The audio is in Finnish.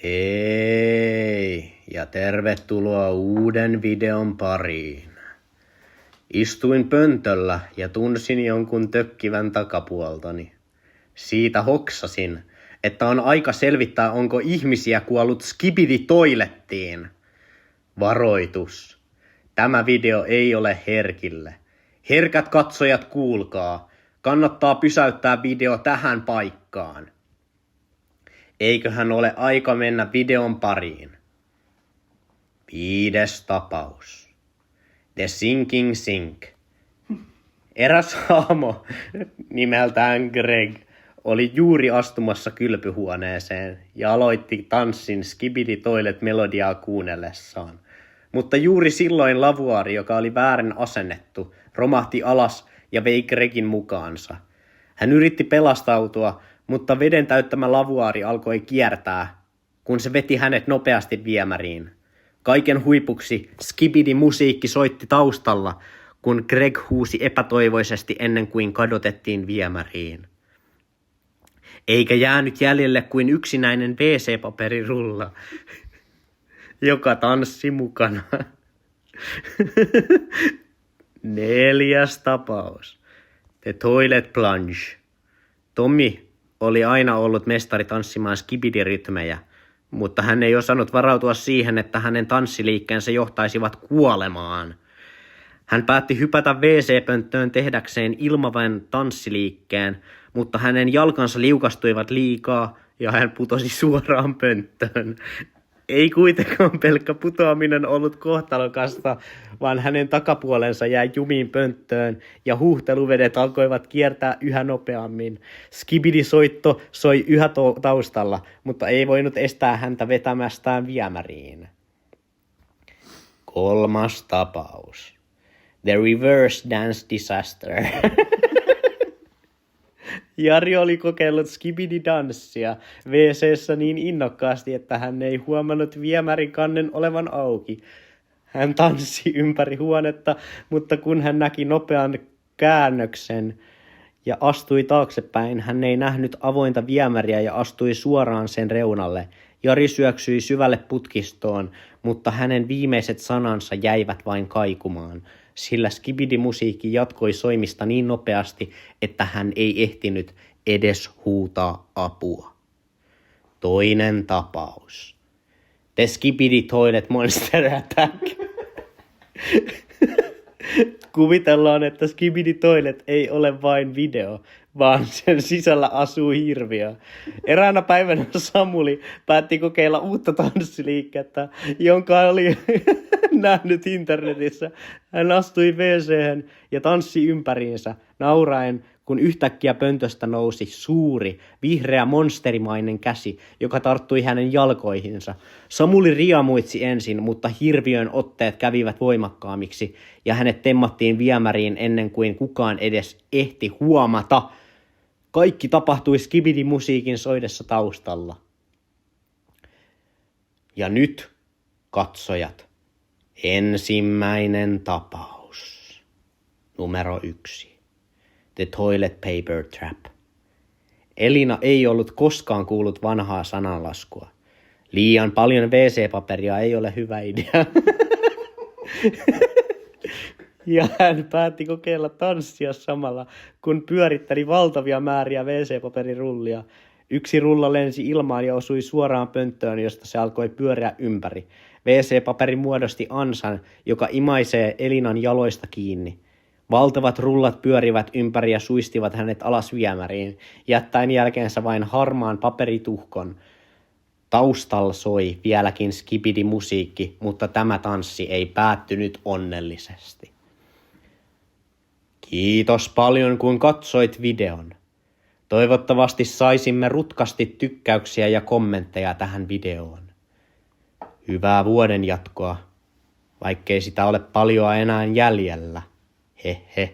Hei ja tervetuloa uuden videon pariin. Istuin pöntöllä ja tunsin jonkun tökkivän takapuoltani. Siitä hoksasin, että on aika selvittää, onko ihmisiä kuollut skibidi-toilettiin. Varoitus. Tämä video ei ole herkille. Herkät katsojat, kuulkaa. Kannattaa pysäyttää video tähän paikkaan. Eiköhän ole aika mennä videon pariin. 5. tapaus. The Sinking Sink. Eräs hahmo nimeltään Greg oli juuri astumassa kylpyhuoneeseen ja aloitti tanssin Skibidi Toilet melodiaa kuunnellessaan. Mutta juuri silloin lavuaari, joka oli väärin asennettu, romahti alas ja vei Gregin mukaansa. Hän yritti pelastautua, mutta veden täyttämä lavuaari alkoi kiertää, kun se veti hänet nopeasti viemäriin. Kaiken huipuksi Skibidi-musiikki soitti taustalla, kun Greg huusi epätoivoisesti ennen kuin kadotettiin viemäriin. Eikä jäänyt jäljelle kuin yksinäinen WC-paperirulla, joka tanssi mukana. 4. tapaus. The Toilet Plunge. Tommy oli aina ollut mestari tanssimaan skibidi-rytmejä, mutta hän ei osannut varautua siihen, että hänen tanssiliikkeensä johtaisivat kuolemaan. Hän päätti hypätä WC-pönttöön tehdäkseen ilmavan tanssiliikkeen, mutta hänen jalkansa liukastuivat liikaa ja hän putosi suoraan pönttöön. Ei kuitenkaan pelkkä putoaminen ollut kohtalokasta, vaan hänen takapuolensa jäi jumiin pönttöön ja huuhteluvedet alkoivat kiertää yhä nopeammin. Skibidi-soitto soi yhä taustalla, mutta ei voinut estää häntä vetämästään viemäriin. 3. tapaus. The Reverse Dance Disaster. Jari oli kokeillut skibidi-danssia WC:ssä niin innokkaasti, että hän ei huomannut viemärin kannen olevan auki. Hän tanssi ympäri huonetta, mutta kun hän näki nopean käännöksen ja astui taaksepäin, hän ei nähnyt avointa viemäriä ja astui suoraan sen reunalle. Jari syöksyi syvälle putkistoon, mutta hänen viimeiset sanansa jäivät vain kaikumaan, sillä skibidi-musiikki jatkoi soimista niin nopeasti, että hän ei ehtinyt edes huutaa apua. 2. tapaus. The Skibidi Toilet Monster Attack. Kuvitellaan, että Skibidi Toilet ei ole vain video, vaan sen sisällä asuu hirviö. Eräänä päivänä Samuli päätti kokeilla uutta tanssiliikettä, jonka oli nähnyt internetissä. Hän astui WC:hen ja tanssi ympäriinsä, nauraen, kun yhtäkkiä pöntöstä nousi suuri, vihreä monsterimainen käsi, joka tarttui hänen jalkoihinsa. Samuli riamuitsi ensin, mutta hirviön otteet kävivät voimakkaammiksi ja hänet temmattiin viemäriin ennen kuin kukaan edes ehti huomata. Kaikki tapahtui skibidi-musiikin soidessa taustalla. Ja nyt, katsojat, ensimmäinen tapaus. Numero 1. The Toilet Paper Trap. Elina ei ollut koskaan kuullut vanhaa sananlaskua. Liian paljon WC-paperia ei ole hyvä idea. Ja hän päätti kokeilla tanssia samalla, kun pyöritteli valtavia määriä WC-paperirullia. Yksi rulla lensi ilmaan ja osui suoraan pönttöön, josta se alkoi pyöriä ympäri. WC-paperi muodosti ansan, joka imaisee Elinan jaloista kiinni. Valtavat rullat pyörivät ympäri ja suistivat hänet alas viemäriin, jättäen jälkeensä vain harmaan paperituhkon. Taustalla soi vieläkin skibidi-musiikki, mutta tämä tanssi ei päättynyt onnellisesti. Kiitos paljon, kun katsoit videon. Toivottavasti saisimme rutkasti tykkäyksiä ja kommentteja tähän videoon. Hyvää vuoden jatkoa, vaikkei sitä ole paljoa enää jäljellä. He he.